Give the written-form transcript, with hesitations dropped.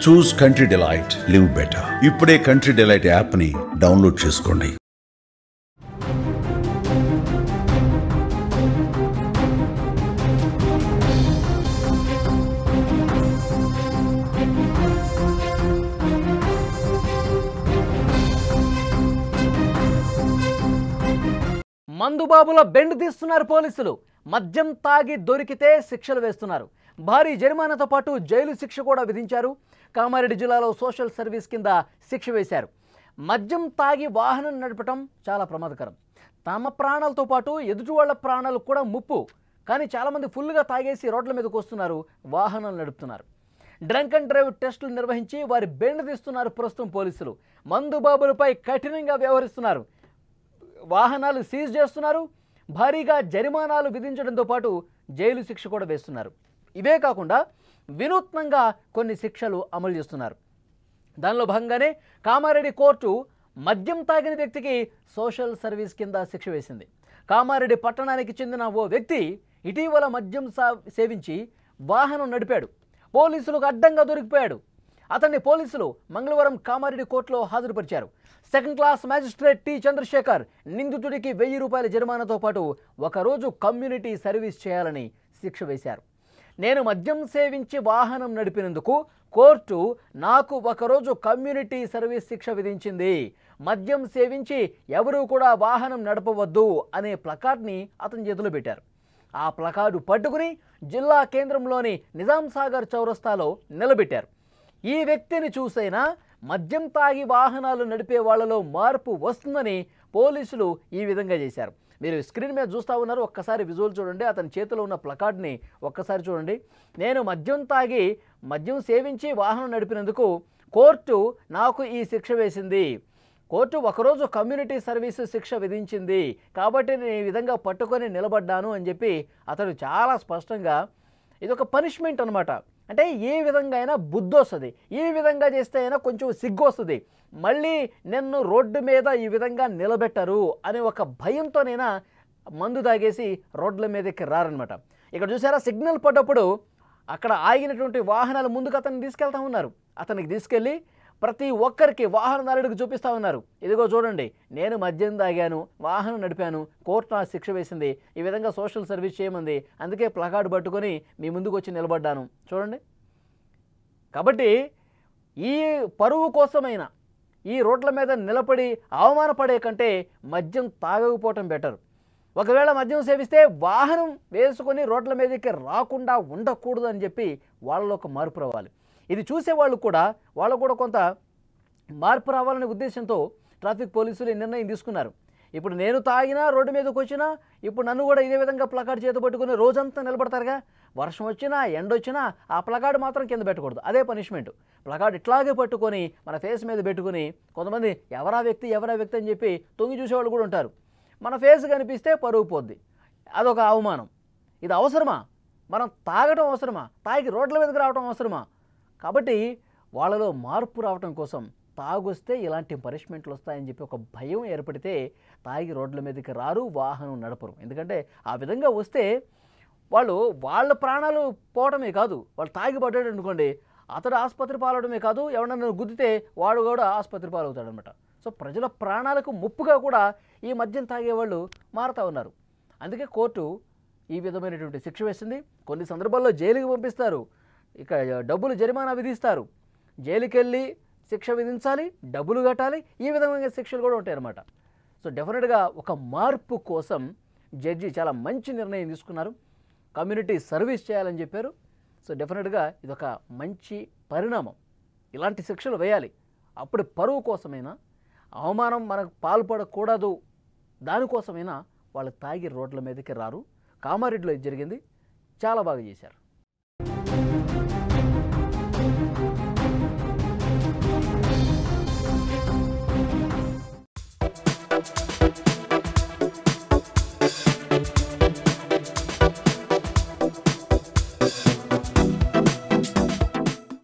చూస్ country delight, live better. ఇప్పుడే country delight యాప్ని download చేసుకోండి. మందుబాబుల బెండ్ తీస్తున్నారు పోలీసులు. మద్యం తాగి దొరికితే శిక్షలు వేస్తున్నారు. భారీ జరిమానాతో పాటు జైలు శిక్ష కూడా విధించారు. కామారెడ్డి జిల్లాలో సోషల్ సర్వీస్ కింద శిక్ష వేశారు. మద్యం తాగి వాహనం నడపటం చాలా ప్రమాదకరం. తమ ప్రాణాలతో పాటు ఎదుటి వాళ్ళ ప్రాణాలు కూడా ముప్పు. కానీ చాలామంది ఫుల్గా తాగేసి రోడ్ల మీదకి వస్తున్నారు, వాహనాలు నడుపుతున్నారు. డ్రంక్ అండ్ డ్రైవ్ టెస్టులు నిర్వహించి వారి బెండ్ తీస్తున్నారు ప్రస్తుతం పోలీసులు. మందుబాబులపై కఠినంగా వ్యవహరిస్తున్నారు. వాహనాలు సీజ్ చేస్తున్నారు. భారీగా జరిమానాలు విధించడంతో పాటు జైలు శిక్ష కూడా వేస్తున్నారు. ఇవే కాకుండా వినూత్నంగా కొన్ని శిక్షలు అమలు చేస్తున్నారు. దానిలో భాగంగానే కామారెడ్డి కోర్టు మద్యం తాగిన వ్యక్తికి సోషల్ సర్వీస్ కింద శిక్ష వేసింది. కామారెడ్డి పట్టణానికి చెందిన ఓ వ్యక్తి ఇటీవల మద్యం సేవించి వాహనం నడిపాడు. పోలీసులకు అడ్డంగా దొరికిపోయాడు. అతన్ని పోలీసులు మంగళవారం కామారెడ్డి కోర్టులో హాజరుపరిచారు. Second class magistrate T Chandrashekar నిందితుడికి 1000 రూపాయల జరిమానాతో పాటు ఒకరోజు కమ్యూనిటీ సర్వీస్ చేయాలని శిక్ష వేశారు. నేను మద్యం సేవించి వాహనం నడిపినందుకు కోర్టు నాకు ఒకరోజు కమ్యూనిటీ సర్వీస్ శిక్ష విధించింది. మద్యం సేవించి ఎవరూ కూడా వాహనం నడపవద్దు అనే ప్లకార్డ్ని అతని చేతిలో పెట్టారు. ఆ ప్లకార్డు పట్టుకుని జిల్లా కేంద్రంలోని నిజాం సాగర్ చౌరస్తాలో నిలబెట్టారు. ఈ వ్యక్తిని చూసైనా మద్యం తాగి వాహనాలు నడిపే వాళ్లలో మార్పు వస్తుందని పోలీసులు ఈ విధంగా చేశారు. మీరు స్క్రీన్ మీద చూస్తూ ఉన్నారు, ఒక్కసారి విజువల్ చూడండి. అతని చేతిలో ఉన్న ప్లకార్డ్ని ఒక్కసారి చూడండి. నేను మద్యం సేవించి వాహనం నడిపినందుకు కోర్టు నాకు ఈ శిక్ష వేసింది. కోర్టు ఒకరోజు కమ్యూనిటీ సర్వీసు శిక్ష విధించింది కాబట్టి నేను ఈ విధంగా పట్టుకొని నిలబడ్డాను అని చెప్పి అతడు చాలా స్పష్టంగా ఇదొక పనిష్మెంట్ అనమాట. అంటే ఏ విధంగా అయినా బుద్ధి వస్తుంది, ఈ విధంగా చేస్తే అయినా కొంచెం సిగ్గు వస్తుంది, మళ్ళీ నిన్ను రోడ్డు మీద ఈ విధంగా నిలబెట్టరు అనే ఒక భయంతోనైనా మందు తాగేసి రోడ్ల మీదకి రారనమాట. ఇక్కడ చూసారా, సిగ్నల్ పడ్డప్పుడు అక్కడ ఆగినటువంటి వాహనాలు ముందుకు అతన్ని తీసుకెళ్తా ఉన్నారు. అతనికి తీసుకెళ్ళి ప్రతి ఒక్కరికి వాహనదారుడికి చూపిస్తూ ఉన్నారు. ఇదిగో చూడండి, నేను మద్యం తాగాను, వాహనం నడిపాను, కోర్టు నా శిక్ష వేసింది, ఈ విధంగా సోషల్ సర్వీస్ చేయమంది, అందుకే ప్లకార్డు పట్టుకొని మీ ముందుకు వచ్చి నిలబడ్డాను చూడండి. కాబట్టి ఈ పరువు కోసమైనా ఈ రోడ్ల మీద నిలబడి అవమానపడే కంటే మద్యం తాగకపోవటం బెటర్. ఒకవేళ మద్యం సేవిస్తే వాహనం వేసుకొని రోడ్ల మీదకి రాకుండా ఉండకూడదు అని చెప్పి వాళ్ళలో ఒక మార్పు రావాలి. ఇది చూసే వాళ్ళు కూడా కొంత మార్పు రావాలనే ఉద్దేశంతో ట్రాఫిక్ పోలీసులు ఈ నిర్ణయం తీసుకున్నారు. ఇప్పుడు నేను తాగినా రోడ్డు మీదకి వచ్చినా ఇప్పుడు నన్ను కూడా ఇదే విధంగా ప్లకార్డు చేత పట్టుకుని రోజంతా నిలబడతారుగా. వర్షం వచ్చినా ఎండ వచ్చినా ఆ ప్లకార్డు మాత్రం కింద పెట్టకూడదు, అదే పనిష్మెంట్. ప్లకార్డు ఇట్లాగే పట్టుకొని మన ఫేస్ మీద పెట్టుకుని కొంతమంది ఎవరా వ్యక్తి అని చెప్పి తొంగి చూసేవాళ్ళు కూడా ఉంటారు. మన ఫేస్ కనిపిస్తే పరుగు పోద్ది, అదొక అవమానం. ఇది అవసరమా? మనం తాగడం అవసరమా? తాగి రోడ్ల మీదకి రావడం అవసరమా? కాబట్టి వాళ్ళలో మార్పు రావడం కోసం తాగొస్తే ఇలాంటి పనిష్మెంట్లు వస్తాయని చెప్పి ఒక భయం ఏర్పడితే తాగి రోడ్ల మీదకి రారు, వాహనం నడపరు. ఎందుకంటే ఆ విధంగా వస్తే వాళ్ళ ప్రాణాలు పోవడమే కాదు, వాళ్ళు తాగి పడ్డాడు అనుకోండి, అతడు ఆసుపత్రి పాలవడమే కాదు, ఎవరన్నా గుద్దితే వాడు కూడా ఆసుపత్రి పాలవుతాడనమాట. సో ప్రజల ప్రాణాలకు ముప్పుగా కూడా ఈ మద్యం తాగేవాళ్ళు మారుతూ ఉన్నారు. అందుకే కోర్టు ఈ విధమైనటువంటి శిక్ష వేసింది. కొన్ని సందర్భాల్లో జైలుకి పంపిస్తారు, ఇక డబ్బులు జరిమానా విధిస్తారు, జైలుకి వెళ్ళి శిక్ష విధించాలి, డబ్బులు కట్టాలి, ఈ విధమైన శిక్షలు కూడా ఉంటాయి అన్నమాట. సో డెఫినెట్గా ఒక మార్పు కోసం జడ్జి చాలా మంచి నిర్ణయం తీసుకున్నారు. కమ్యూనిటీ సర్వీస్ చేయాలని చెప్పారు. సో డెఫినెట్గా ఇదొక మంచి పరిణామం. ఇలాంటి శిక్షలు వేయాలి. అప్పుడు పరువు కోసమైనా, అవమానం మనకు పాల్పడకూడదు, దానికోసమైనా వాళ్ళు తాగి రోడ్ల మీదకి రారు. కామారెడ్డిలో ఇది జరిగింది, చాలా బాగా చేశారు.